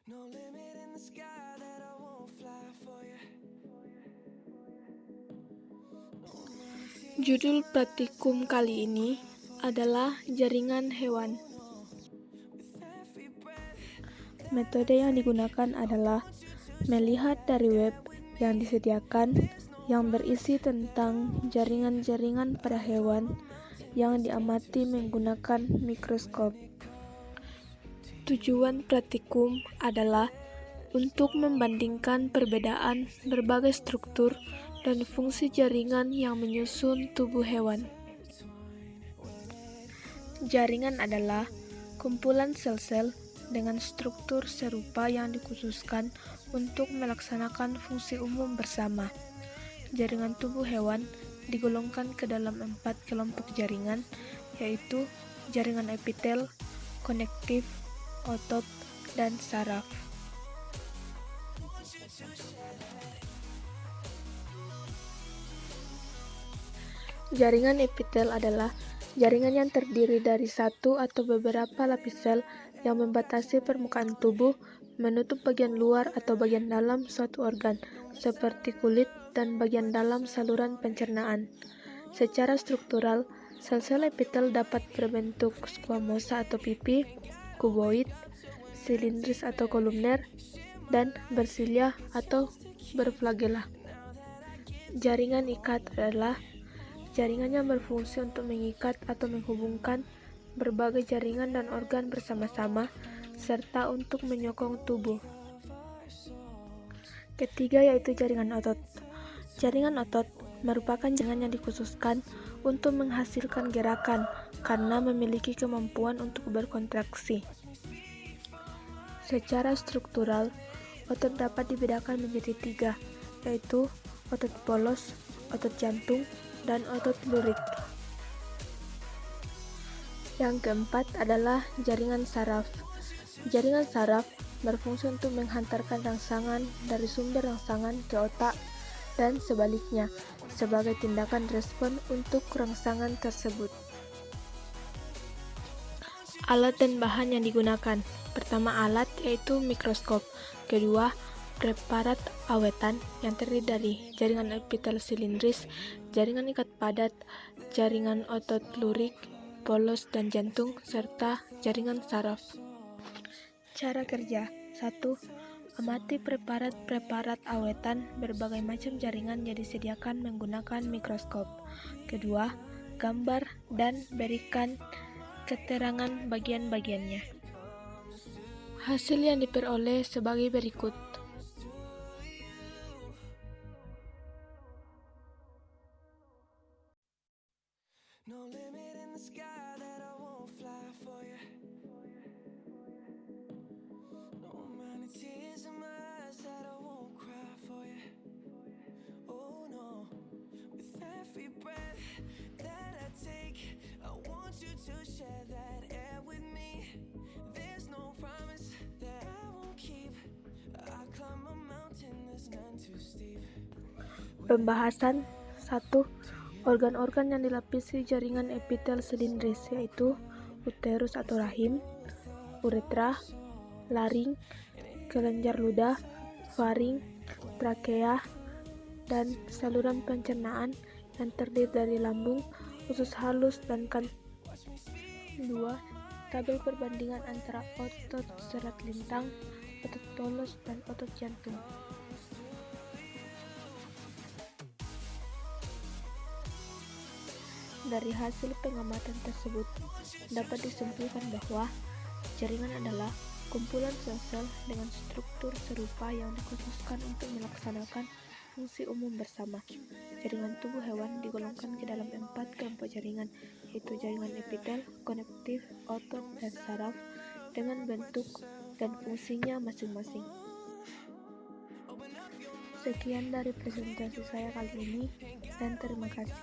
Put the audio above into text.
No limit in the sky that I won't fly for you. Judul praktikum kali ini adalah jaringan hewan. Metode yang digunakan adalah melihat dari web yang disediakan yang berisi tentang jaringan-jaringan pada hewan yang diamati menggunakan mikroskop. Tujuan praktikum adalah untuk membandingkan perbedaan berbagai struktur dan fungsi jaringan yang menyusun tubuh hewan. Jaringan adalah kumpulan sel-sel dengan struktur serupa yang dikhususkan untuk melaksanakan fungsi umum bersama. Jaringan tubuh hewan digolongkan ke dalam 4 kelompok jaringan, yaitu jaringan epitel, konektif, otot, dan saraf. Jaringan epitel adalah jaringan yang terdiri dari satu atau beberapa lapis sel yang membatasi permukaan tubuh, menutup bagian luar atau bagian dalam suatu organ, seperti kulit dan bagian dalam saluran pencernaan. Secara struktural, sel-sel epitel dapat berbentuk squamosa atau pipi, kuboid, silindris atau kolumner, dan bersilia atau berflagela. Jaringan ikat adalah jaringan yang berfungsi untuk mengikat atau menghubungkan berbagai jaringan dan organ bersama-sama, serta untuk menyokong tubuh. Ketiga yaitu jaringan otot. Jaringan otot merupakan jaringan yang dikhususkan untuk menghasilkan gerakan karena memiliki kemampuan untuk berkontraksi. Secara struktural, otot dapat dibedakan menjadi 3, yaitu otot polos, otot jantung, dan otot lurik. Yang keempat adalah jaringan saraf. Jaringan saraf berfungsi untuk menghantarkan rangsangan dari sumber rangsangan ke otak dan sebaliknya sebagai tindakan respon untuk rangsangan tersebut. Alat dan bahan yang digunakan. Pertama, alat yaitu mikroskop. Kedua, preparat awetan yang terdiri dari jaringan epitel silindris, jaringan ikat padat, jaringan otot lurik, polos dan jantung, serta jaringan saraf. Cara kerja. 1. Amati preparat awetan berbagai macam jaringan yang disediakan menggunakan mikroskop. Kedua, gambar dan berikan keterangan bagian-bagiannya. Hasil yang diperoleh sebagai berikut. No limit in the sky that I won't fly for you. No amount of tears in my eyes that I won't cry for you. Oh no, with every breath that I take, I want you to share that air with me. There's no promise that I won't keep. I climb a mountain that's none too steep. Pembahasan 1. Organ-organ yang dilapisi jaringan epitel silindris yaitu uterus atau rahim, uretra, laring, kelenjar ludah, faring, trakea, dan saluran pencernaan yang terdiri dari lambung, usus halus, dan kantong. 2. Tabel perbandingan antara otot serat lintang, otot polos, dan otot jantung. Dari hasil pengamatan tersebut, dapat disimpulkan bahwa jaringan adalah kumpulan sel-sel dengan struktur serupa yang dikhususkan untuk melaksanakan fungsi umum bersama. Jaringan tubuh hewan digolongkan ke dalam 4 kelompok jaringan, yaitu jaringan epitel, konektif, otot, dan saraf, dengan bentuk dan fungsinya masing-masing. Sekian dari presentasi saya kali ini, dan terima kasih.